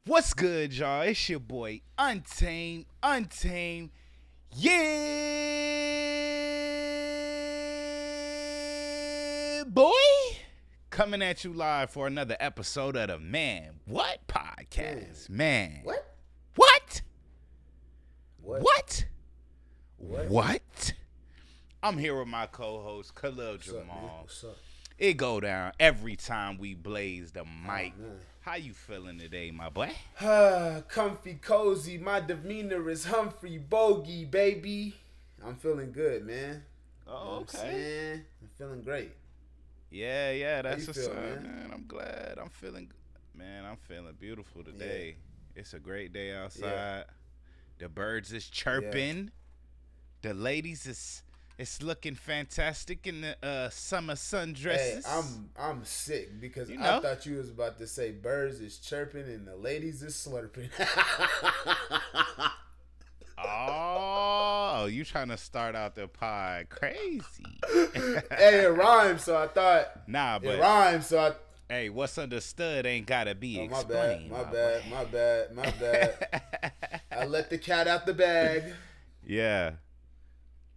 What's good, y'all? It's your boy Untamed, yeah, boy. Coming at you live for another episode of the Man What Podcast. Man. What? What? What? What? What? What? I'm here with my co-host Khalil What's up, man? Jamal. What's up? It go down every time we blaze the mic. man. How you feeling today, my boy? Comfy, cozy. My demeanor is Humphrey Bogey, baby. I'm feeling good, man. Oh, You know what I'm okay. saying? I'm feeling great. Yeah, that's you what's feel, up, man? man. I'm glad. I'm feeling beautiful today. It's a great day outside. The birds is chirping. The ladies it's looking fantastic in the summer sundresses. Hey, I'm sick because You know? I thought you was about to say birds is chirping and the ladies is slurping. Oh, you trying to start out the pod crazy? Hey, it rhymes, so I thought. Nah, It but rhymes, so I. hey, what's understood ain't gotta be Oh, explained. my bad. I let the cat out the bag. Yeah.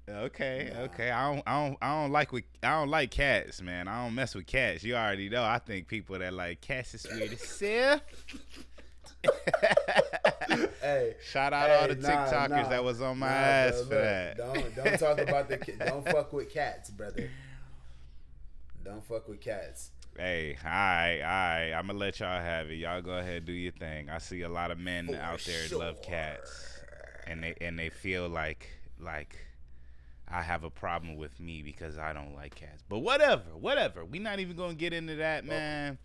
Okay. I don't like cats, man. I don't mess with cats. You already know. I think people that like cats is weird as hell. Hey, Shout out all the nah, TikTokers that was on my ass bro, for that. Don't talk about don't fuck with cats, brother. Don't fuck with cats. Hey, all right. I'm gonna let y'all have it. Y'all go ahead and do your thing. I see a lot of men For out there that love cats, and they feel like I have a problem with me because I don't like cats. But whatever. We not even gonna get into that, man.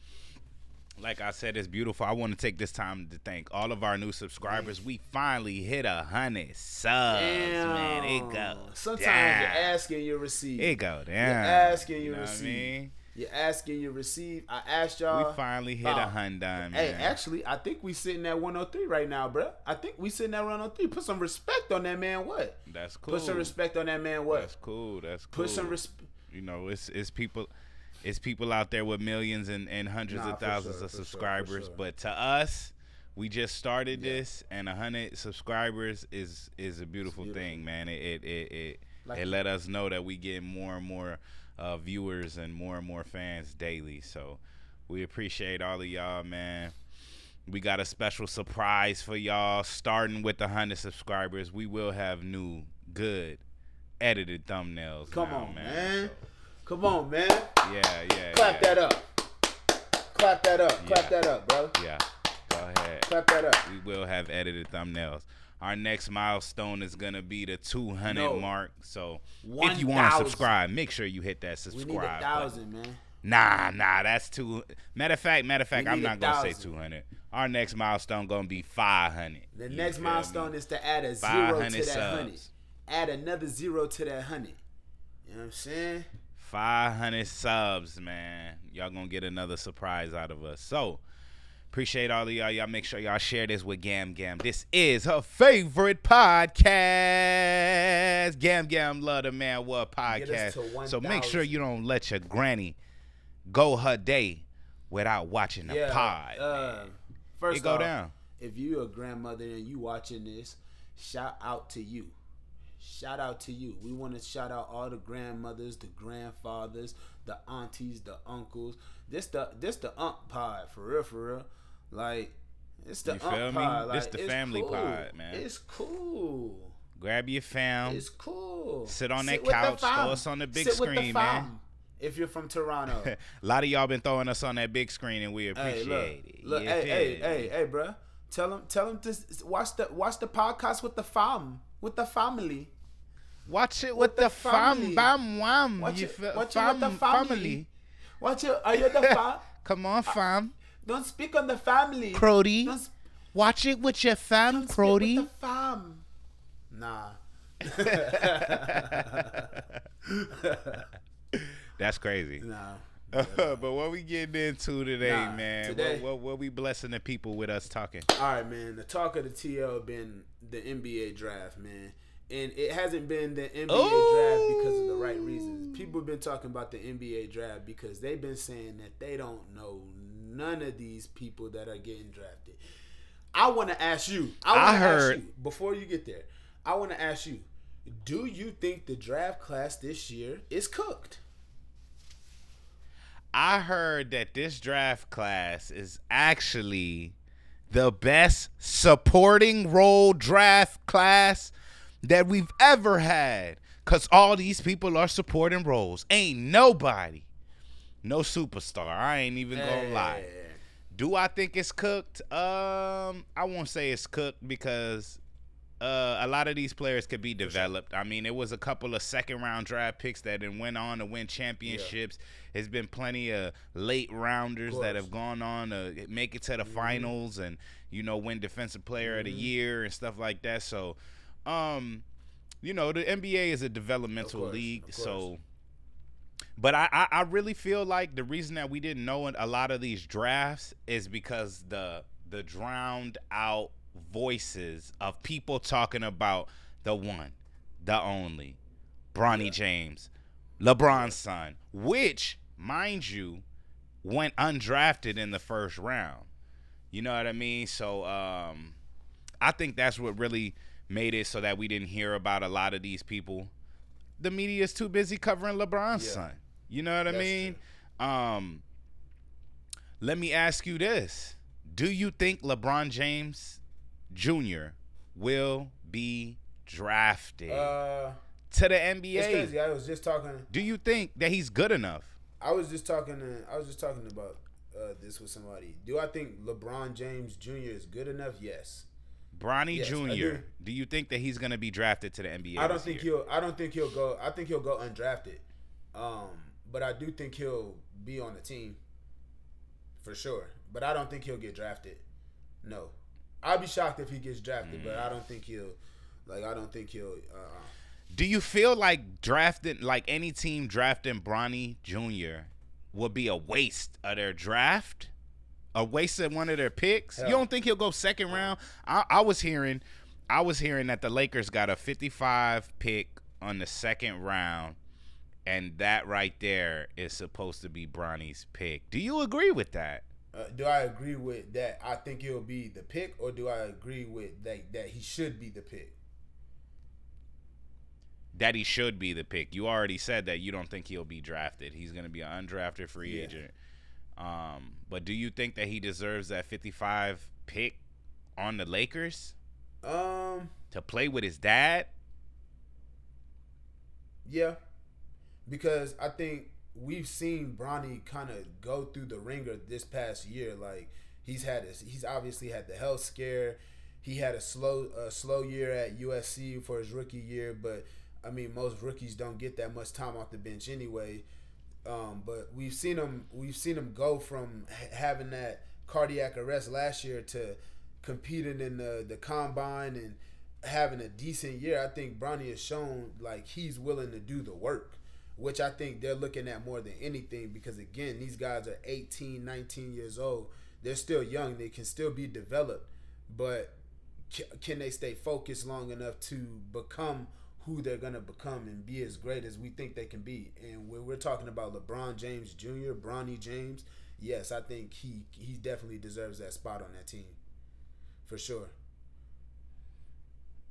Like I said, it's beautiful. I want to take this time to thank all of our new subscribers. We finally hit 100 subs, man. It goes Sometimes down. you're asking, you receive. It go down. You're asking, you know receive. What I mean? You're asking, you receive. I asked y'all. We finally hit 100, man. Hey, actually, I think we sitting at 103 right now, bro. I think we sitting at 103. Put some respect on that man. What? That's cool. Put some respect on that man. What? That's cool. Put some respect. You know, it's people out there with millions and hundreds of thousands of subscribers. sure. But to us, we just started this, and 100 subscribers is a beautiful thing, man. It let us know that we get more and more viewers and more fans daily. So we appreciate all of y'all, man. We got a special surprise for y'all. Starting with the 100 subscribers, we will have new good edited thumbnails. Come now, on, man. man. So, Come on, man. yeah. Clap that up. Clap that up. Yeah. Clap that up, bro. Yeah, go ahead. Clap that up. We will have edited thumbnails. Our next milestone is gonna be the 200 mark. So if you want to 1,000. subscribe, make sure you hit that We subscribe. need 1,000, button. man. Nah, that's too. Matter of fact, I'm need not gonna say 1,000. 200. Our next milestone gonna be 500. The You next feel milestone me? is to add a 0 500 to that subs. 100. Add another 0 to that 100. You know what I'm saying? 500 subs, man. Y'all gonna get another surprise out of us. So, appreciate all of y'all. Y'all make sure y'all share this with Gam Gam. This is her favorite podcast. Gam Gam love the Man What Get us podcast. to So make sure 1,000. you don't let your granny go her day without watching the pod. Man. First It go off, down. if you a grandmother and you watching this, shout out to you. Shout out to you. We want to shout out all the grandmothers, the grandfathers, the aunties, the uncles. This the unk pod for real. Like it's the You feel unk me? pod. Like, This the it's family cool. pod, man. It's cool. Grab your fam. It's cool. Sit on that with the couch. fam. Throw us on the big Sit with the screen, man. fam. If you're from Toronto. A lot of y'all been throwing us on that big screen, and we Hey, appreciate it. look, You hey, feel me? hey, bro. Tell them to watch the podcast with the family. Watch it with the family. fam, bam, wham. Watch You it feel- with fam, the family. Watch it. Are you the fam? Come on, fam. Don't speak on the family. Crody. Don't sp- Watch it with your fam, don't speak Crody. with the fam. Nah. That's crazy. Nah. But what we getting into today, Nah, man? today- What we blessing the people with us talking? All right, man. The talk of the TL been the NBA draft, man. And it hasn't been the NBA draft because of the right reasons. People have been talking about the NBA draft because they've been saying that they don't know none of these people that are getting drafted. I want to ask you. Before you get there. I want to ask you. Do you think the draft class this year is cooked? I heard that this draft class is actually the best supporting role draft class that we've ever had. Because all these people are supporting roles. Ain't nobody. No superstar. I ain't even gonna lie. Do I think it's cooked? I won't say it's cooked because a lot of these players could be developed. I mean, it was a couple of second-round draft picks that then went on to win championships. There's been plenty of late rounders that have gone on to make it to the finals and, win Defensive Player of the Year and stuff like that. So, the NBA is a developmental league. So, but I really feel like the reason that we didn't know a lot of these drafts is because the drowned out voices of people talking about the one, the only, Bronny James, LeBron's son, which, mind you, went undrafted in the first round. You know what I mean? So I think that's what really made it so that we didn't hear about a lot of these people. The media is too busy covering LeBron's son. You know what I mean? Let me ask you this. Do you think LeBron James Jr. will be drafted to the NBA? It's crazy. I was just talking. Do you think that he's good enough? I was just talking about this with somebody. Do I think LeBron James Jr. is good enough? Yes. Bronny Jr. Do you think that he's going to be drafted to the NBA? I don't think he'll go. I think he'll go undrafted. But I do think he'll be on the team for sure. But I don't think he'll get drafted. No, I'd be shocked if he gets drafted. But I don't think he'll. Do you feel like any team drafting Bronny Jr. would be a waste of their draft? A waste of one of their picks? Hell. You don't think he'll go second round? I was hearing that the Lakers got a 55 pick on the second round, and that right there is supposed to be Bronny's pick. Do you agree with that? Do I agree with that? I think he'll be the pick, or do I agree with that he should be the pick? That he should be the pick. You already said that you don't think he'll be drafted. He's going to be an undrafted free agent. But do you think that he deserves that 55 pick on the Lakers? To play with his dad? Yeah. Because I think we've seen Bronny kind of go through the ringer this past year. Like he's obviously had the health scare. He had a slow year at USC for his rookie year, but I mean most rookies don't get that much time off the bench anyway. But we've seen him go from having that cardiac arrest last year to competing in the combine and having a decent year. I think Bronny has shown like he's willing to do the work, which I think they're looking at more than anything because, again, these guys are 18, 19 years old. They're still young. They can still be developed. But can they stay focused long enough to become who they're going to become and be as great as we think they can be? And when we're talking about LeBron James Jr., Bronny James, yes, I think he definitely deserves that spot on that team. For sure.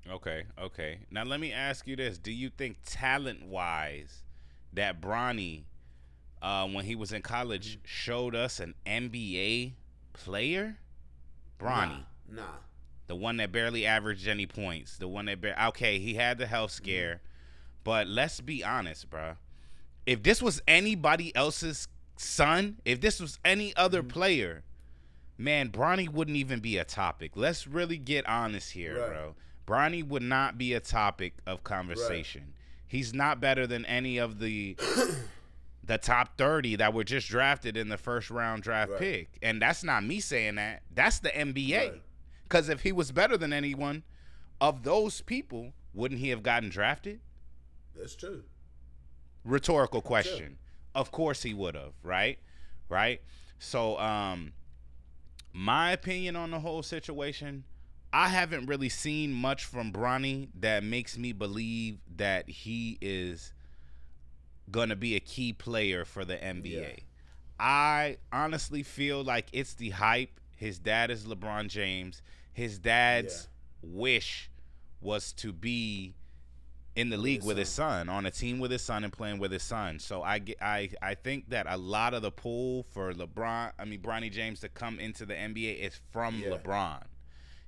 Okay. Now let me ask you this. Do you think talent-wise that Bronny, when he was in college, showed us an NBA player? Bronny. Nah. The one that barely averaged any points. The one that okay, he had the health scare. But let's be honest, bro. If this was anybody else's son, if this was any other player, man, Bronny wouldn't even be a topic. Let's really get honest here, bro. Bronny would not be a topic of conversation. Right. He's not better than any of the top 30 that were just drafted in the first round draft pick. And that's not me saying that. That's the NBA. Because if he was better than anyone of those people, wouldn't he have gotten drafted? That's true. Rhetorical question. Of course he would have, right? So, my opinion on the whole situation, I haven't really seen much from Bronny that makes me believe that he is going to be a key player for the NBA. Yeah. I honestly feel like it's the hype. His dad is LeBron James. His Yeah. dad's wish was to be in the With league his with his son. son, on a team with his son and playing with his son. So I think that a lot of the pull for Bronny James to come into the NBA is from Yeah. LeBron.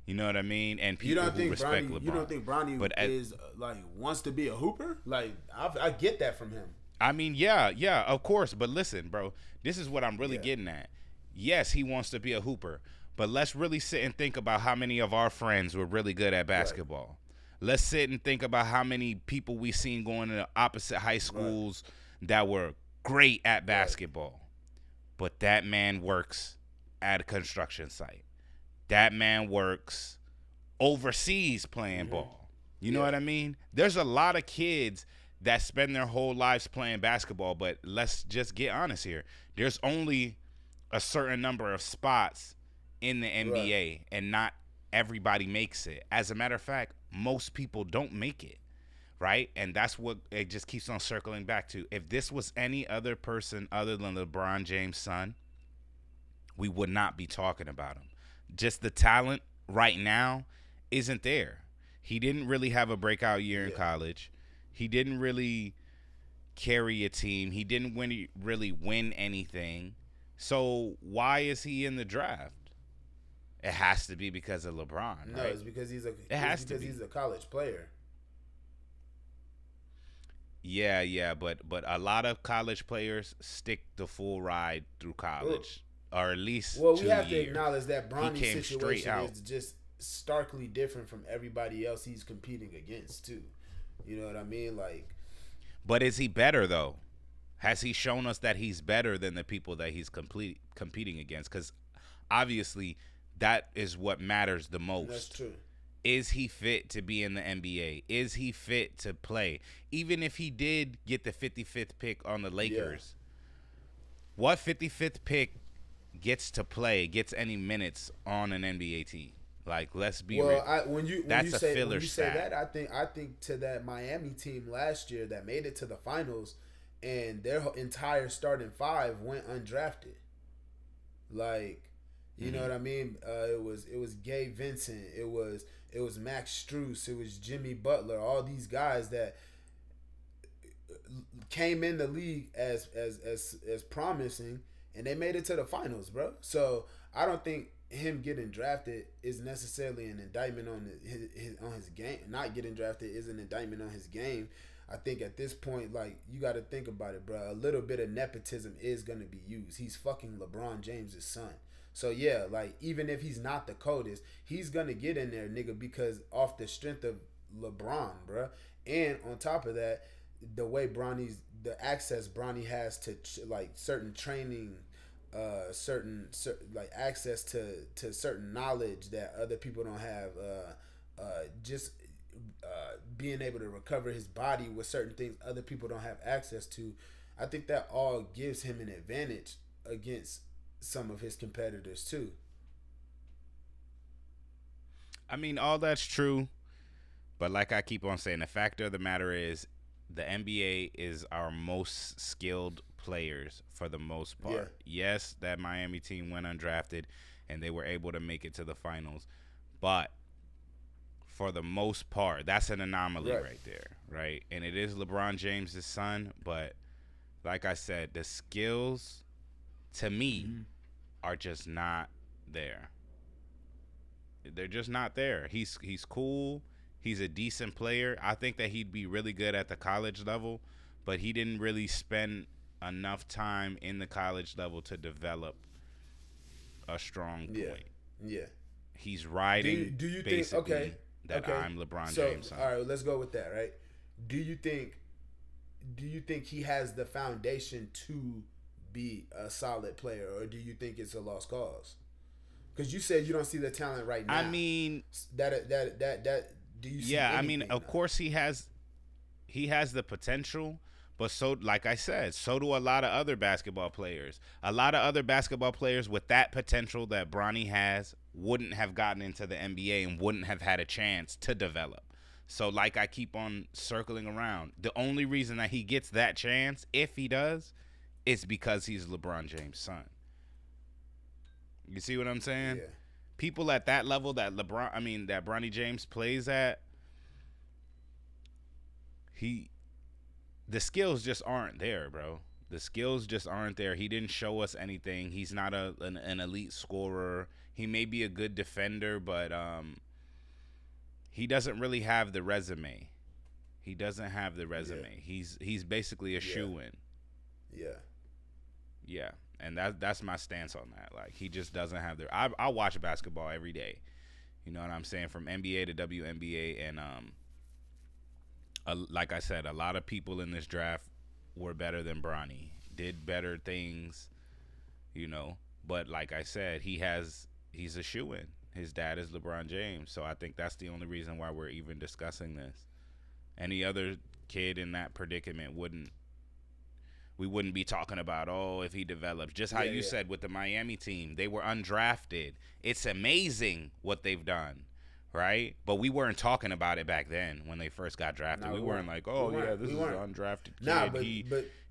You know what I mean? And You people don't who think respect Bronny? LeBron. You don't think Bronny But is like wants to be a hooper? Like I get that from him. I mean, yeah, of course. But listen, bro, this is what I'm really Yeah. getting at. Yes, he wants to be a hooper, but let's really sit and think about how many of our friends were really good at basketball. Let's sit and think about how many people we seen going to opposite high schools that were great at basketball. But that man works at a construction site. That man works overseas playing ball. You know what I mean? There's a lot of kids that spend their whole lives playing basketball, but let's just get honest here. There's only a certain number of spots in the NBA, and not everybody makes it. As a matter of fact, most people don't make it, right? And that's what it just keeps on circling back to. If this was any other person other than LeBron James' son, we would not be talking about him. Just the talent right now isn't there. He didn't really have a breakout year in college. He didn't really carry a team. He didn't really win anything. So why is he in the draft? It has to be because of LeBron. No, right? it's because he's he's a college player. Yeah, but a lot of college players stick the full ride through college, or at least 2 years. We have to acknowledge that Bronny's came straight situation out. is just starkly different from everybody else he's competing against too. You know what I mean? Like, but is he better though? Has he shown us that he's better than the people that he's competing against? Because obviously that is what matters the most. That's true. Is he fit to be in the NBA? Is he fit to play? Even if he did get the 55th pick on the Lakers, what 55th pick gets to play, gets any minutes on an NBA team? Like, let's be real. When you say that, I think to that Miami team last year that made it to the finals, and their entire starting five went undrafted. Like, you know what I mean? It was Gabe Vincent. It was Max Strus. It was Jimmy Butler. All these guys that came in the league as promising, and they made it to the finals, bro. So I don't think him getting drafted is necessarily an indictment on his game. Not getting drafted is an indictment on his game. I think at this point, like, you got to think about it, bro. A little bit of nepotism is gonna be used. He's fucking LeBron James' son. So yeah, like, even if he's not the coldest, he's gonna get in there, nigga, because off the strength of LeBron, bro. And on top of that, the way the access Bronny has to like certain training, certain like access to certain knowledge that other people don't have, just being able to recover his body with certain things other people don't have access to. I think that all gives him an advantage against some of his competitors too. I mean, all that's true, but like I keep on saying, the fact of the matter is the NBA is our most skilled players for the most part. Yeah. Yes, that Miami team went undrafted and they were able to make it to the finals, but for the most part, that's an anomaly right there, right? And it is LeBron James' son, but like I said, the skills to me are just not there. They're just not there. He's cool. He's a decent player. I think that he'd be really good at the college level, but he didn't really spend enough time in the college level to develop a strong point. Yeah. He's riding do you basically think I'm LeBron James' son. All right, let's go with that, right? Do you think he has the foundation to be a solid player, or do you think it's a lost cause? Because you said you don't see the talent right now. I mean, that do you see I mean, anything of course he has the potential, but so, like I said, so do a lot of other basketball players. A lot of other basketball players with that potential that Bronny has wouldn't have gotten into the NBA and wouldn't have had a chance to develop. So, like I keep on circling around, the only reason that he gets that chance, if he does, is because he's LeBron James' son. You see what I'm saying? Yeah. People at that level that that Bronny James plays at, the skills just aren't there, bro. The skills just aren't there. He didn't show us anything. He's not an elite scorer. He may be a good defender, but he doesn't really have the resume. He doesn't have the resume. Yeah. He's basically a shoo-in. Yeah. Yeah. And that's my stance on that. Like, he just doesn't have the. I watch basketball every day. You know what I'm saying? From NBA to WNBA, and like I said, a lot of people in this draft were better than Bronny, did better things, you know. But like I said, he's a shoo-in. His dad is LeBron James, so I think that's the only reason why we're even discussing this. Any other kid in that predicament we wouldn't be talking about, if he develops. Just how you said with the Miami team, they were undrafted. It's amazing what they've done, right? But we weren't talking about it back then when they first got drafted. No, we weren't like, this is an undrafted kid. Nah,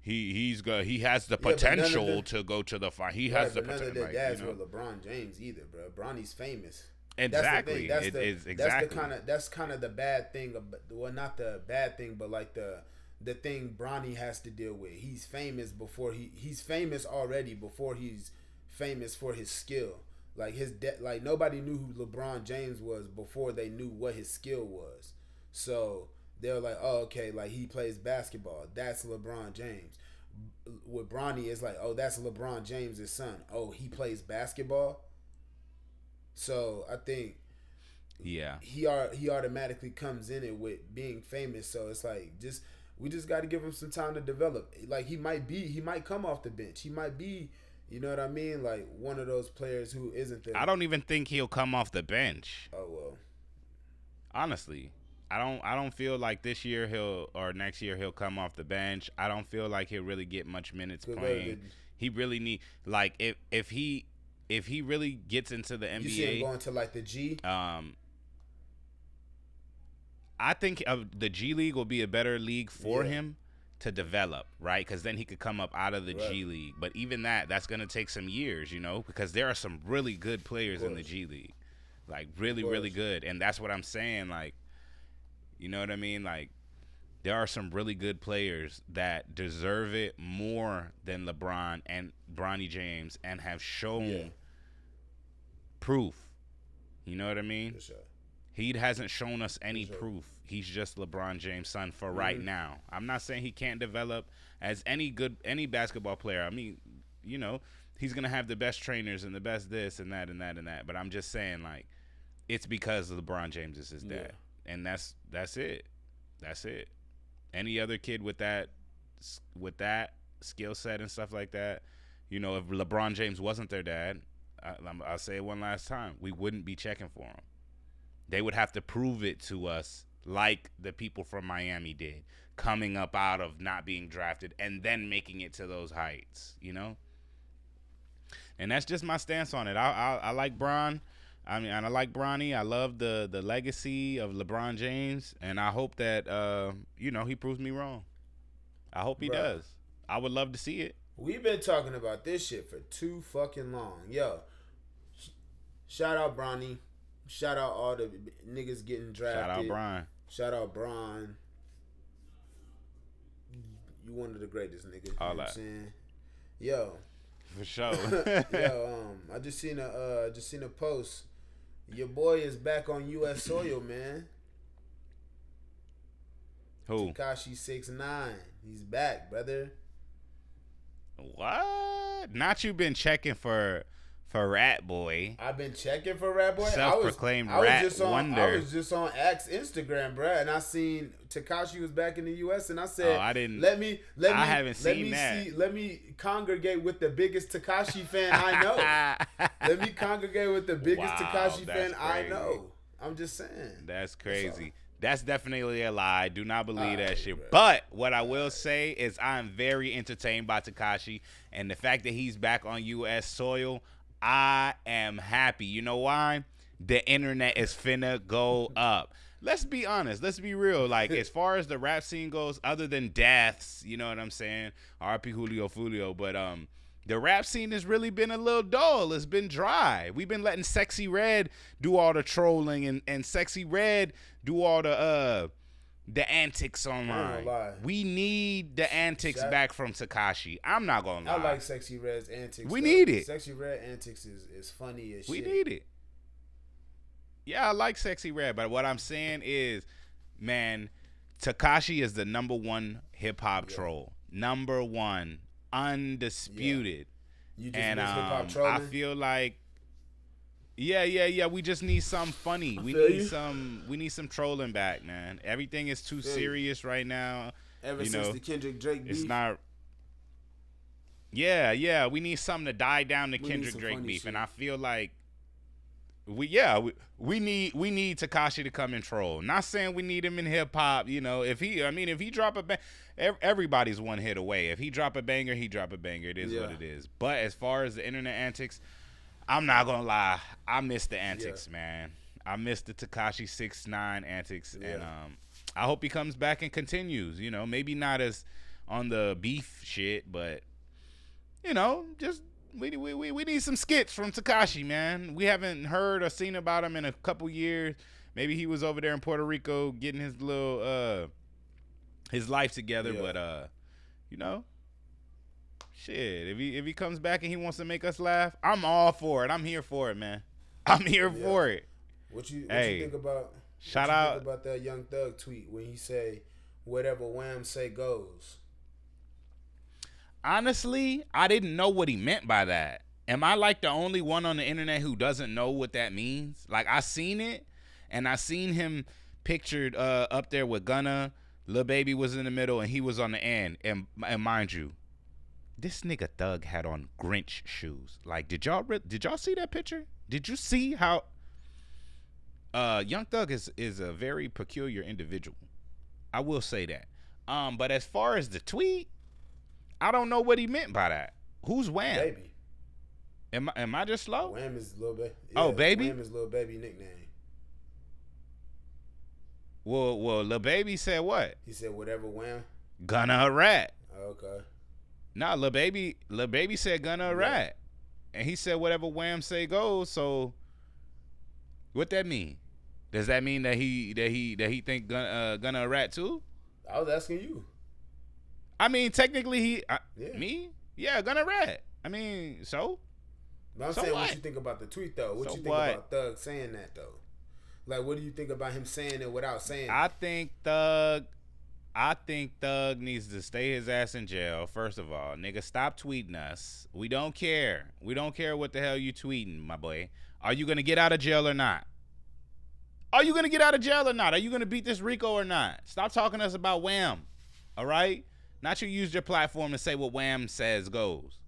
he has the potential to go to the final. He has the potential. None of their dads were LeBron James either, bro. Bronny's famous. Exactly. That's kind of the bad thing. Well, not the bad thing, but like the thing Bronny has to deal with. He's famous before he's famous already before he's famous for his skill. Like like nobody knew who LeBron James was before they knew what his skill was. So they were like, oh, okay, like he plays basketball. That's LeBron James. With Bronny, it's like, oh, that's LeBron James' son. Oh, he plays basketball. So I think he automatically comes in it with being famous. So it's like we just got to give him some time to develop. Like he might come off the bench. He might be, you know what I mean? Like one of those players who isn't there. I don't even think he'll come off the bench. Oh well. Honestly, I don't feel like this year or next year he'll come off the bench. I don't feel like he'll really get much minutes playing. He really need, like, if he really gets into the NBA, you see him going to like the G. I think the G League will be a better league for him to develop, right? Because then he could come up out of the G League. But even that's going to take some years, you know, because there are some really good players in the G League, like really, really good. And that's what I'm saying, like, you know what I mean? Like, there are some really good players that deserve it more than LeBron and Bronny James and have shown proof. You know what I mean? For sure. He hasn't shown us any proof. He's just LeBron James' son for right now. I'm not saying he can't develop as any basketball player. I mean, you know, he's going to have the best trainers and the best this and that and that and that. But I'm just saying, like, it's because LeBron James is his dad. And that's it. That's it. Any other kid with that skill set and stuff like that, you know, if LeBron James wasn't their dad, I'll say it one last time, we wouldn't be checking for him. They would have to prove it to us like the people from Miami did, coming up out of not being drafted and then making it to those heights, you know? And that's just my stance on it. I like Bron. I mean, and I like Bronny. I love the legacy of LeBron James, and I hope that, you know, he proves me wrong. I hope he does. I would love to see it. We've been talking about this shit for too fucking long. Yo, shout out Bronny. Shout out all the niggas getting drafted. Shout out Bron. Shout out Bron. You one of the greatest niggas. All you know what I'm saying? Yo. For sure. Yo, I just seen a post. Your boy is back on U.S. soil, man. Who? Tekashi 6ix9ine. He's back, brother. What? Not you been checking for Rat Boy. I've been checking for Rat Boy. Self-proclaimed Rat Wonder. I was just on X Instagram, bro, and I seen Tekashi was back in the U.S. and I said, I didn't. I haven't seen that. Let me congregate with the biggest Tekashi fan I know. Let me congregate with the biggest Tekashi fan I know. I'm just saying. That's crazy. That's definitely a lie. Do not believe that shit. Bro. But what I will say is I'm very entertained by Tekashi, and the fact that he's back on U.S. soil, I am happy. You know why? The internet is finna go up. Let's be honest. Let's be real. Like, as far as the rap scene goes, other than deaths, you know what I'm saying? R.P. Julio Fulio. But the rap scene has really been a little dull. It's been dry. We've been letting Sexyy Red do all the trolling and Sexyy Red do all the antics online. We need the antics back from Tekashi. I'm not gonna lie. I like Sexyy Red's antics. We need it. Sexyy Red antics is funny as shit. We need it. Yeah, I like Sexyy Red, but what I'm saying is, man, Tekashi is the number one hip hop troll. Number one, undisputed. Yeah. You just miss hip hop trolling? I feel like, yeah. We just need some funny. We need some trolling back, man. Everything is too serious right now. Ever since the Kendrick Drake beef, it's not. Yeah. We need something to die down the Kendrick Drake beef, and I feel like we need Tekashi to come and troll. Not saying we need him in hip hop. You know, if he drop a bang, everybody's one hit away. If he drop a banger, he drop a banger. It is what it is. But as far as the internet antics, I'm not gonna lie, I miss the antics, man. I miss the Tekashi 6ix9ine antics, and I hope he comes back and continues. You know, maybe not as on the beef shit, but you know, just. We need some skits from Tekashi, man. We haven't heard or seen about him in a couple years. Maybe he was over there in Puerto Rico getting his little his life together, but you know, shit. If he comes back and he wants to make us laugh, I'm all for it. I'm here for it, man. I'm here for it. What you think about? Shout out think about that Young Thug tweet when he say, "Whatever Wham say goes." Honestly, I didn't know what he meant by that. Am I like the only one on the internet who doesn't know what that means? Like, I seen it, and I seen him pictured up there with Gunna. Lil Baby was in the middle, and he was on the end. And mind you, this nigga Thug had on Grinch shoes. Like, did y'all see that picture? Did you see how Young Thug is a very peculiar individual? I will say that. But as far as the tweet, I don't know what he meant by that. Who's Wham? Baby. Am I just slow? Wham is Lil Baby. Yeah, Baby? Wham is Lil Baby nickname. Well, Lil Baby said what? He said whatever Wham. Gunna a rat. Okay. Nah, Lil Baby said Gunna a rat. And he said whatever Wham say goes, so what that mean? Does that mean that he think Gunna a rat too? I was asking you. I mean, technically, me? Yeah, Gunna rat. I mean, so? But I'm saying, what you think about the tweet, though? What you think about Thug saying that, though? Like, what do you think about him saying it without saying it? I think Thug needs to stay his ass in jail, first of all. Nigga, stop tweeting us. We don't care. We don't care what the hell you tweeting, my boy. Are you going to get out of jail or not? Are you going to get out of jail or not? Are you going to beat this Rico or not? Stop talking to us about Wham, all right? Not you use your platform to say what Wham says goes.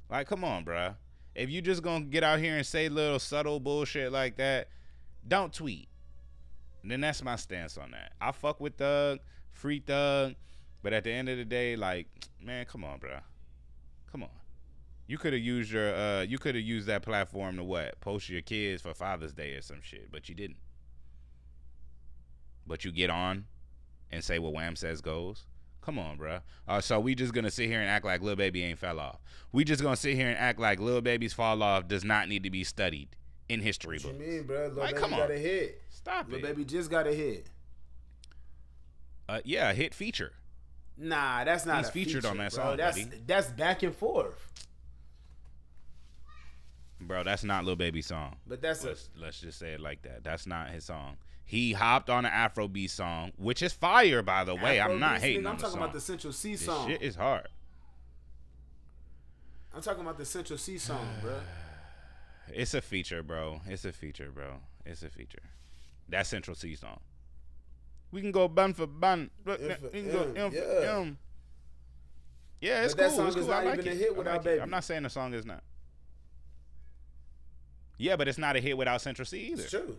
Like, come on, bruh. If you just gonna get out here and say little subtle bullshit like that, don't tweet. And then that's my stance on that. I fuck with Thug, free Thug, but at the end of the day, like, man, come on, bruh. Come on. You could have used that platform to what? Post your kids for Father's Day or some shit, but you didn't. But you get on and say what Wham says goes. Come on, bro. So we just gonna sit here and act like Lil Baby ain't fell off. We just gonna sit here and act like Lil Baby's fall off does not need to be studied in history books. What you mean, bro? Lil like, Baby come on. got a hit. Stop it. Lil Baby just got a hit. Yeah, a hit feature. Nah, that's not. He's featured on that song. That's back and forth. Bro, that's not Lil Baby's song. But let's just say it like that. That's not his song. He hopped on an Afrobeat song, which is fire, by the way. I'm not hating on the song. I'm talking about the Central C song. This shit is hard. I'm talking about the Central C song, bro. It's a feature, bro. It's a feature. That Central C song. We can go bun for bun. We can go M for M. Yeah, it's cool. That song is not even a hit without Baby. I'm not saying the song is not. Yeah, but it's not a hit without Central C either. It's true.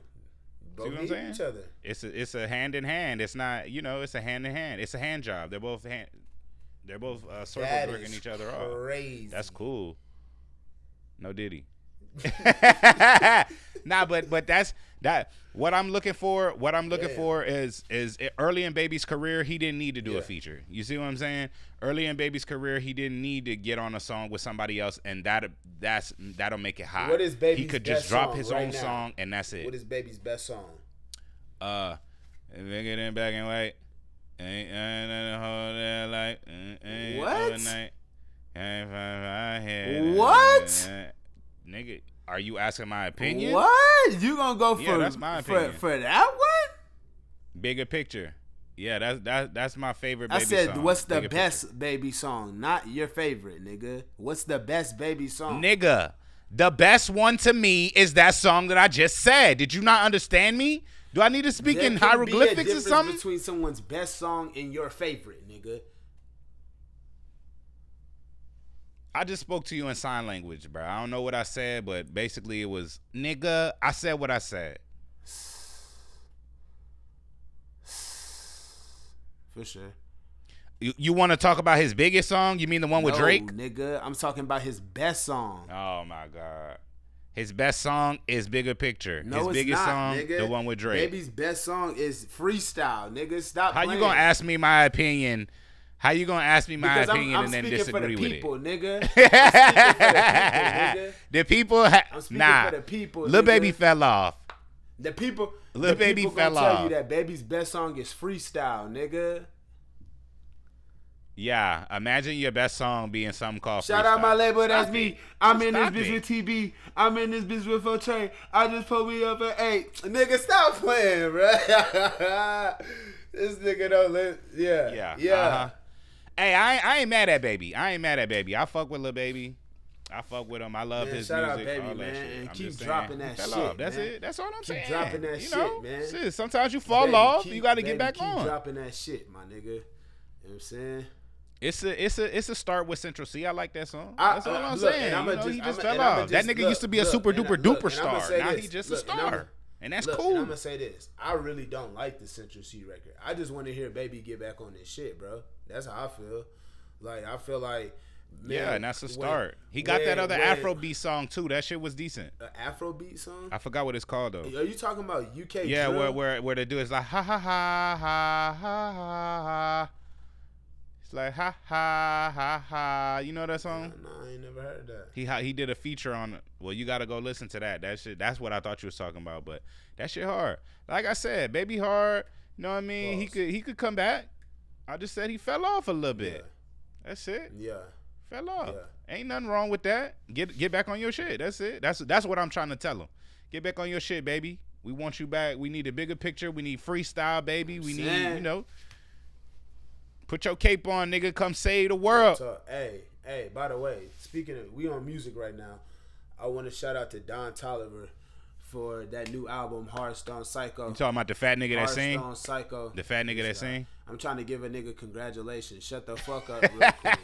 See what I'm saying? Each other. It's a hand in hand. It's not, it's a hand in hand. It's a hand job. They're both circles working each other off. Crazy. That's cool. No Diddy. Nah, but that's that. What I'm looking for is early in Baby's career, he didn't need to do a feature. You see what I'm saying? Early in Baby's career, he didn't need to get on a song with somebody else, and that'll make it hot. What is Baby's He could best just drop song his right own now? song, and that's it. What is Baby's best song? Bigger than black and white. Ain't nothing hold that like. What? Nigga, are you asking my opinion? What? You gonna go for that's my opinion. for that one? Bigger Picture. Yeah, that's my favorite I Baby said, song. what's the Bigger best Picture. Baby song? Not your favorite, nigga. What's the best Baby song? Nigga, the best one to me is that song that I just said. Did you not understand me? Do I need to speak in hieroglyphics or something? Between someone's best song and your favorite, nigga. I just spoke to you in sign language, bro. I don't know what I said, but basically it was, nigga, I said what I said. For sure. You want to talk about his biggest song? You mean the one with Drake? Nigga, I'm talking about his best song. Oh my God. His best song is Bigger Picture. No, his it's biggest not, song, nigga. the one with Drake. Baby's best song is Freestyle, nigga. Stop How playing. you gonna ask me my opinion? How you gonna ask me my Because opinion I'm and then speaking disagree for the with people, it? nigga. I'm speaking for the people, nigga. The people, I'm speaking nah. for the people, Lil nigga. Baby fell off. The people, Lil Baby people fell gonna tell off. you that Baby's best song is Freestyle, nigga. Yeah, imagine your best song being something called Shout Freestyle. out my label, that's Stop me. it. I'm in Stop this bitch it. with TB. I'm in this bitch with Forte. I just put me up at 8. Nigga, stop playing, bro. This nigga don't live. Yeah. Uh-huh. Hey, I ain't mad at Baby. I fuck with Lil Baby. I fuck with him. I love Man, his shout out music, Baby, all that man, shit. and I'm keep just saying, dropping that he fell shit, off. That's man. it. That's all I'm Keep saying. dropping that you shit, know? man. Shit, sometimes you fall Baby, off. You got to get back keep on. dropping that shit, my nigga. You know what I'm saying? It's a start with Central C. I like that song. I- That's all I'm look, saying. and You know, he just and fell I'ma off. That just- nigga used to be a look, super and duper look, duper and I'ma star. say Now this, he just look, a star. And that's look, cool. And I'm gonna say this. I really don't like the Central C record. I just want to hear Baby get back on this shit, bro. That's how I feel. Like I feel like, man, yeah, and that's a start. He got that other Afrobeat song too. That shit was decent. An Afrobeat song. I forgot what it's called though. Are you talking about UK? Yeah, drill? where they do it's like ha ha ha ha ha ha ha. It's like ha ha ha ha. You know that song? No, I ain't never heard that. He did a feature on. Well, you gotta go listen to that. That shit. That's what I thought you was talking about. But that shit hard. Like I said, Baby hard. You know what I mean? Pause. He could come back. I just said he fell off a little bit. Yeah. That's it. Yeah. Fell off. Yeah. Ain't nothing wrong with that. Get back on your shit. That's it. That's what I'm trying to tell him. Get back on your shit, baby. We want you back. We need a bigger picture. We need freestyle, baby. We need, you know, put your cape on, nigga. Come save the world. So, hey, by the way, speaking of, we on music right now. I want to shout out to Don Toliver for that new album, Hearthstone Psycho. You talking about the fat nigga that sing? Hearthstone Psycho. The fat nigga that sing? I'm trying to give a nigga congratulations. Shut the fuck up real quick.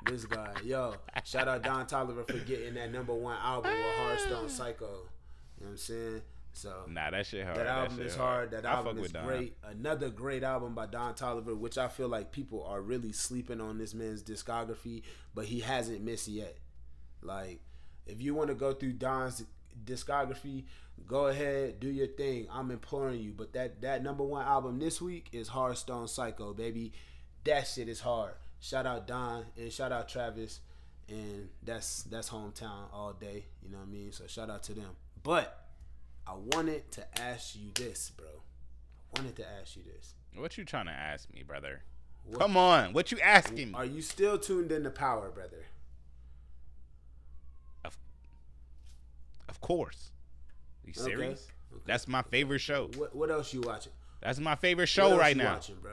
This guy. Yo, shout out Don Toliver for getting that #1 album with Hearthstone Psycho. You know what I'm saying? So Nah, that shit hard. that album shit is hard. That I album fuck is with Don. great. Another great album by Don Toliver, which I feel like people are really sleeping on this man's discography, but he hasn't missed yet. Like, if you want to go through Don's discography, go ahead, do your thing. I'm imploring you. But that #1 album this week is Hearthstone Psycho, baby. That shit is hard. Shout out Don and shout out Travis, and that's hometown all day. You know what I mean? So shout out to them. But I wanted to ask you this, bro. What you trying to ask me, brother? Come on. What you asking me? Are you still tuned into Power, brother? Of course. You serious? Okay. That's my favorite show. What else you watching? That's my favorite What show else right you now. watching, bro?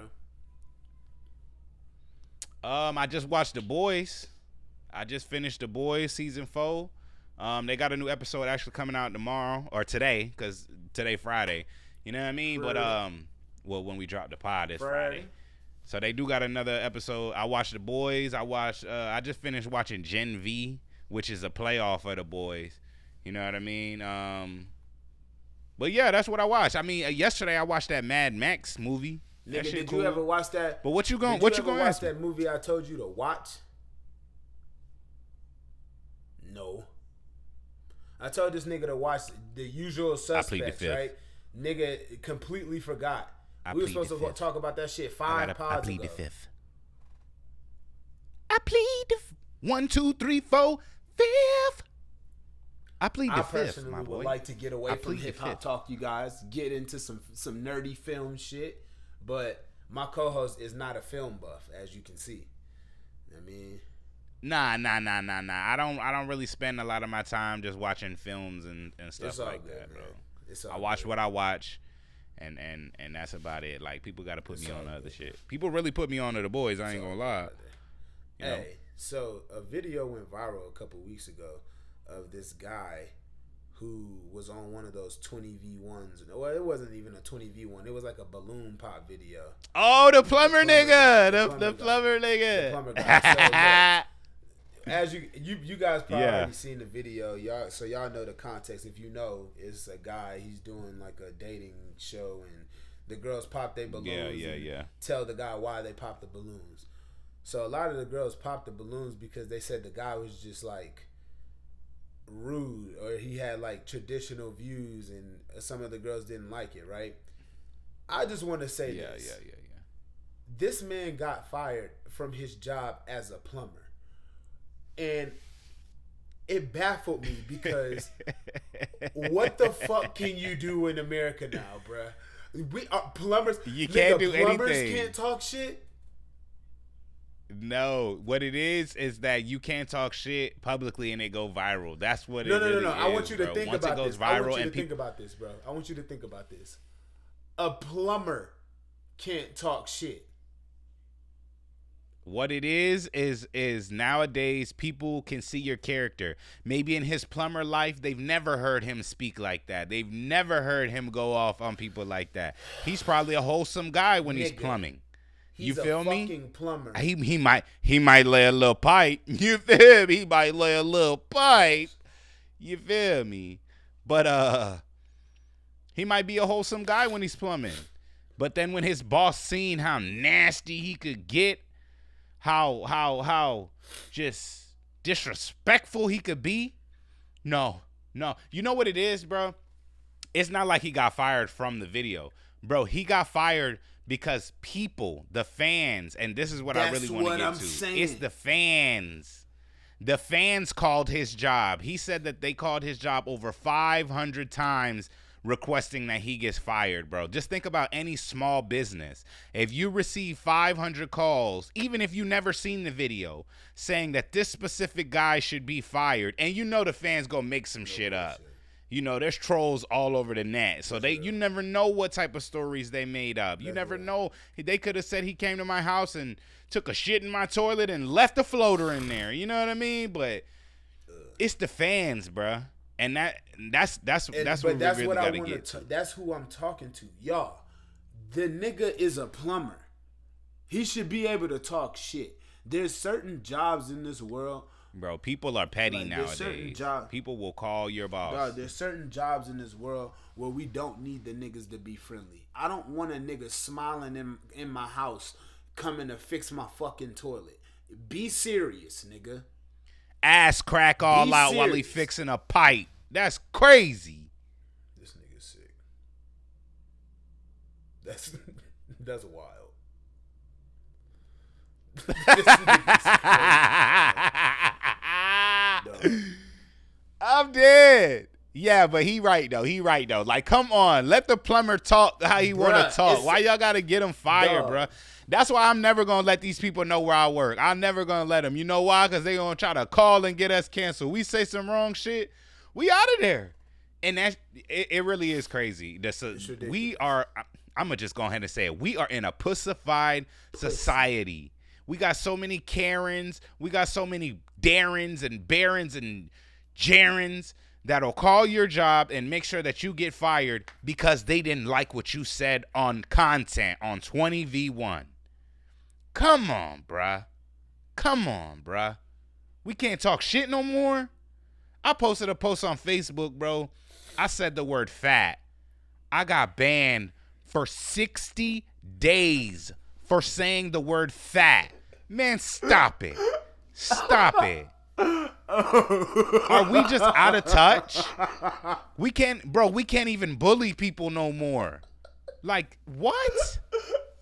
I just watched The Boys. I just finished The Boys season 4. They got a new episode actually coming out tomorrow or today, cause today Friday. You know what I mean? Friday. But well, when we drop the pod, it's Friday. So they do got another episode. I watched The Boys. I just finished watching Gen V, which is a playoff of The Boys. You know what I mean? But yeah, that's what I watched. I mean, yesterday I watched that Mad Max movie. That Nigga, shit did cool. you ever watch that? But what you gonna watch ask me? that movie I told you to watch? No. I told this nigga to watch The Usual I plead the Suspects, fifth. right? Nigga completely forgot. I We were plead supposed the to fifth. talk about that shit I pods plead ago. the fifth. I plead the 1, 2, 3, 4, 5th. I plead the fifth, my personally boy. would like to get away from plead the hip hop fifth. talk, you guys. Get into some nerdy film shit. But my co-host is not a film buff, as you can see. I mean, Nah. I don't really spend a lot of my time just watching films and stuff like good, that, man. bro. I watch what I watch, and that's about it. Like, people got to put me on to other shit. People really put me on to The Boys. I ain't gonna lie. Hey, so a video went viral a couple weeks ago of this guy who was on one of those 20v1s. Well, it wasn't even a 20v1. It was like a balloon pop video. Oh, the plumber nigga. The plumber plumber nigga. The plumber guy. So, as you guys probably already seen the video, y'all know the context. If you know, it's a guy, he's doing like a dating show, and the girls pop their balloons and tell the guy why they pop the balloons. So a lot of the girls popped the balloons because they said the guy was just like rude, or he had like traditional views, and some of the girls didn't like it, right? I just want to say this. This man got fired from his job as a plumber. And it baffled me because what the fuck can you do in America now, bruh? We are plumbers. You can't do plumbers anything. Can't talk shit. No, what it is that you can't talk shit publicly and it go viral. That's what it No. is. I want you to think Once about it goes this. I viral want you and to think about this, bro. I want you to think about this. A plumber can't talk shit. What it is nowadays people can see your character. Maybe in his plumber life, they've never heard him speak like that. They've never heard him go off on people like that. He's probably a wholesome guy when he's plumbing. You feel me? Fucking plumber. He might lay a little pipe. You feel me? He might lay a little pipe. You feel me? But he might be a wholesome guy when he's plumbing. But then when his boss seen how nasty he could get, how just disrespectful he could be, no. You know what it is, bro? It's not like he got fired from the video. Bro, he got fired because people, the fans, and this is what I really want to get to. Saying. It's the fans. The fans called his job. He said that they called his job over 500 times requesting that he gets fired, bro. Just think about any small business. If you receive 500 calls, even if you never seen the video, saying that this specific guy should be fired, and you know the fans gonna make some shit up. You know, there's trolls all over the net. So you never know what type of stories they made up. You never know. They could have said he came to my house and took a shit in my toilet and left a floater in there. You know what I mean? But it's the fans, bruh. And that's what we really gotta get to. That's who I'm talking to. Y'all, the nigga is a plumber. He should be able to talk shit. There's certain jobs in this world. Bro, people are petty nowadays. People will call your boss. Dog, there's certain jobs in this world where we don't need the niggas to be friendly. I don't want a nigga smiling in my house coming to fix my fucking toilet. Be serious, nigga. Ass crack all out while he fixing a pipe. That's crazy. This nigga's sick. That's wild. This nigga's crazy. I'm dead. Yeah, but he right though. Like, come on, let the plumber talk how he want to talk. Why y'all gotta get him fired, bruh? That's why I'm never gonna let these people know where I work. I'm never gonna let them. You know why? Because they gonna try to call and get us canceled. We say some wrong shit, we out of there. And it really is crazy. We are. I'm gonna just go ahead and say it. We are in a pussified society. We got so many Karens. We got so many Darrens and Barons and Jarens that'll call your job and make sure that you get fired because they didn't like what you said on content on 20v1. Come on, bruh. We can't talk shit no more. I posted a post on Facebook, bro. I said the word fat. I got banned for 60 days for saying the word fat. Man, stop it. Are we just out of touch? We can't even bully people no more. Like, what?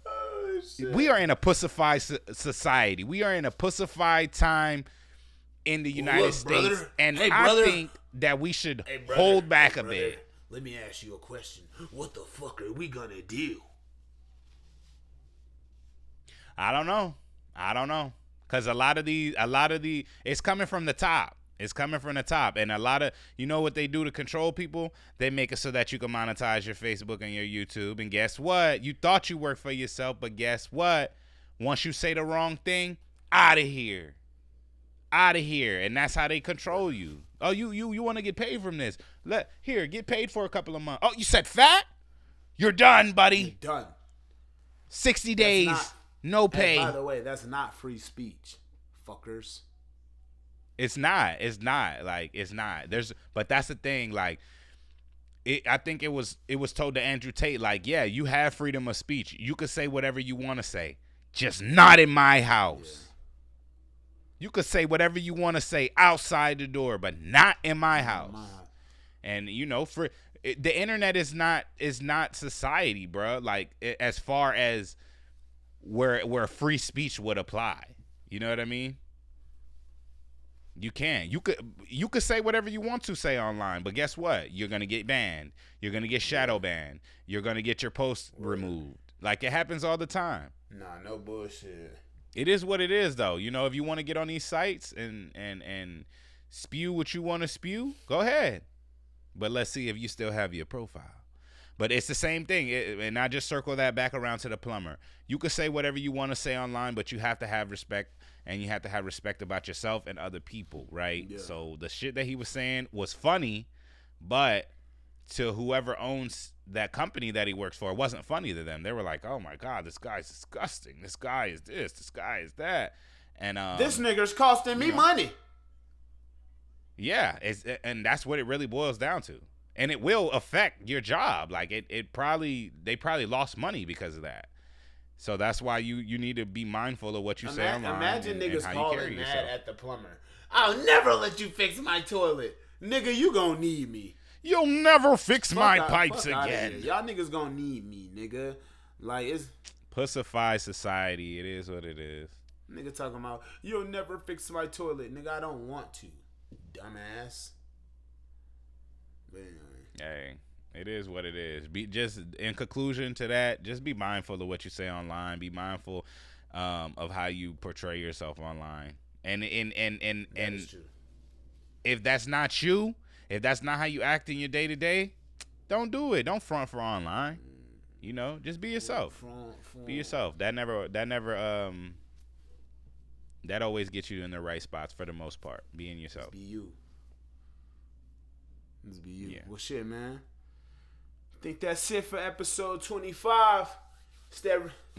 Oh, we are in a pussified society. We are in a pussified time in the United States. Brother. And I think that we should hold back a bit. Let me ask you a question. What the fuck are we gonna do? I don't know. Because a lot of the, it's coming from the top. It's coming from the top. And a lot of, you know what they do to control people? They make it so that you can monetize your Facebook and your YouTube. And guess what? You thought you worked for yourself, but guess what? Once you say the wrong thing, out of here. Out of here. And that's how they control you. Oh, you want to get paid from this? Get paid for a couple of months. Oh, you said fat? You're done, buddy. You're done. 60 days. No pay. By the way, that's not free speech, fuckers. It's not. Like, it's not. But that's the thing. Like, I think it was told to Andrew Tate. Like, yeah, you have freedom of speech. You could say whatever you want to say, just not in my house. Yeah. You could say whatever you want to say outside the door, but not in my house. And the internet is not society, bro. Like, as far as where free speech would apply. You know what I mean? You could say whatever you want to say online, but guess what? You're gonna get banned. You're gonna get shadow banned. You're gonna get your post removed. Like, it happens all the time. Nah, no bullshit. It is what it is, though. You know, if you want to get on these sites and spew what you want to spew, go ahead. But let's see if you still have your profile. But it's the same thing, and I just circle that back around to the plumber. You can say whatever you want to say online, but you have to have respect, and you have to have respect about yourself and other people, right? Yeah. So the shit that he was saying was funny, but to whoever owns that company that he works for, it wasn't funny to them. They were like, oh, my God, this guy's disgusting. This guy is this. This guy is that. And this nigger's costing me money. Yeah, and that's what it really boils down to. And it will affect your job. Like, they probably lost money because of that. So that's why you need to be mindful of what you say online. Imagine niggas calling that at the plumber. I'll never let you fix my toilet. Nigga, you gonna need me. You'll never fix my pipes again. Y'all niggas gonna need me, nigga. Like, it's pussified society. It is what it is. Nigga talking about, you'll never fix my toilet. Nigga, I don't want to. Dumbass. But anyway. Hey, it is what it is. Just in conclusion to that, just be mindful of what you say online. Be mindful of how you portray yourself online. And if that's not you, if that's not how you act in your day to day, don't do it. Don't front for online. You know, just be yourself. Be yourself. That always gets you in the right spots for the most part. Being yourself. Just be you. Just be you. Yeah. Well, shit, man. I think that's it for episode 25.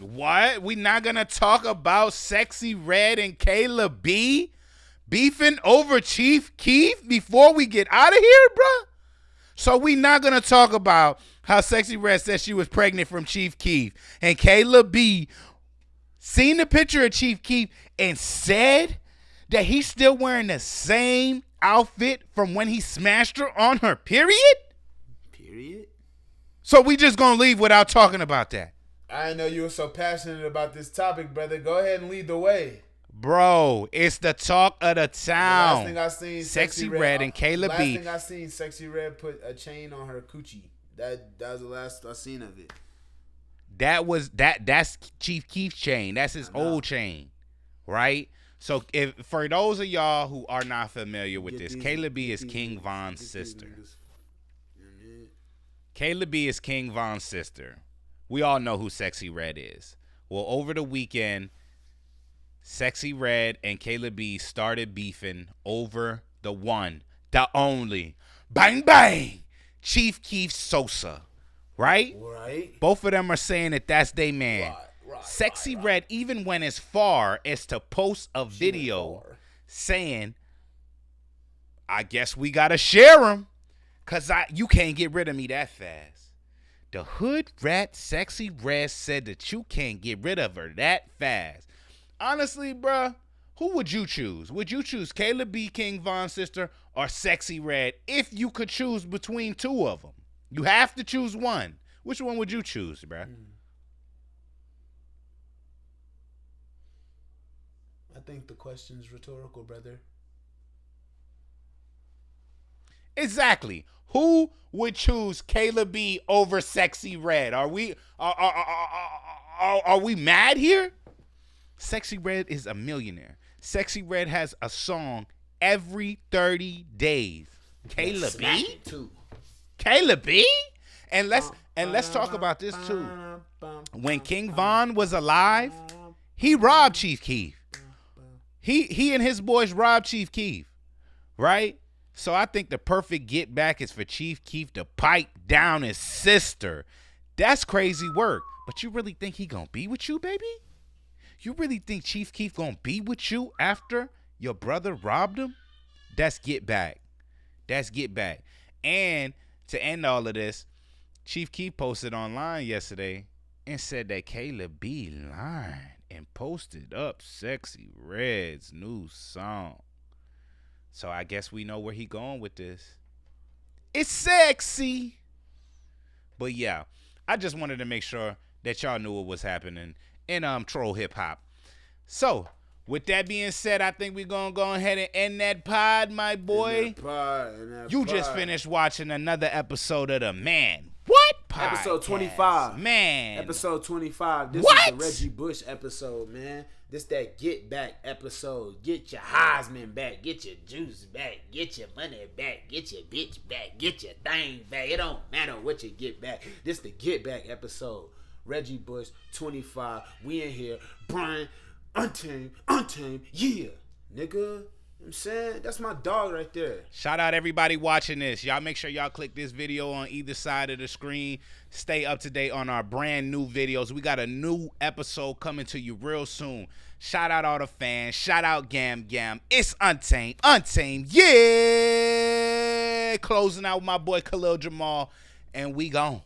What? We not gonna talk about Sexyy Red and Kayla B beefing over Chief Keef before we get out of here, bruh? So we not gonna talk about how Sexyy Red said she was pregnant from Chief Keef and Kayla B seen the picture of Chief Keef and said that he's still wearing the same outfit from when he smashed her on her period? So we just gonna leave without talking about that. I know you were so passionate about this topic, brother. Go ahead and lead the way. Bro, it's the talk of the town. The last thing I seen, Sexyy Red and Kayla B. Last thing I seen, Sexyy Red put a chain on her coochie. That was the last I seen of it. That's Chief Keef's chain. That's his old chain, right? So if for those of y'all who are not familiar with this, Kayla B is King Von's sister. Kayla B is King Von's sister. We all know who Sexyy Red is. Well, over the weekend, Sexyy Red and Kayla B started beefing over the one, the only, bang bang, Chief Keef Sosa, right? Right. Both of them are saying that that's their man. Right, Sexyy Red even went as far as to post a video saying, I guess we got to share him because you can't get rid of me that fast. The hood rat Sexyy Red said that you can't get rid of her that fast. Honestly, bruh, Who would you choose? Would you choose Kayla B, King Von's sister, or Sexyy Red if you could choose between two of them? You have to choose one. Which one would you choose, bruh? I think the question's rhetorical, brother. Exactly. Who would choose Kayla B over Sexyy Red? Are we mad here? Sexyy Red is a millionaire. Sexyy Red has a song every 30 days. Kayla B? Kayla B? And let's talk about this too. When King Von was alive, he robbed Chief Keef. He and his boys robbed Chief Keef, right? So I think the perfect get back is for Chief Keef to pipe down his sister. That's crazy work. But you really think he gonna be with you, baby? You really think Chief Keef gonna be with you after your brother robbed him? That's get back. That's get back. And to end all of this, Chief Keef posted online yesterday and said that Kayla B lied and posted up Sexyy Red's new song. So I guess we know where he going with this. It's sexy. But yeah, I just wanted to make sure that y'all knew what was happening in troll hip hop. So with that being said, I think we're gonna go ahead and end that pod, my boy. You just finished watching another episode of the Man What Podcast. Episode 25. Man. Episode 25. This What? is the Reggie Bush episode, man. This that get back episode. Get your Heisman back. Get your juice back. Get your money back. Get your bitch back. Get your thing back. It don't matter what you get back. This the get back episode. Reggie Bush 25. We in here. Brian, untamed, yeah, nigga. You know what I'm saying? That's my dog right there. Shout out everybody watching this. Y'all make sure y'all click this video on either side of the screen. Stay up to date on our brand new videos. We got a new episode coming to you real soon. Shout out all the fans. Shout out Gam. It's Untamed, yeah. Closing out with my boy Khalil Jamal, and we gone.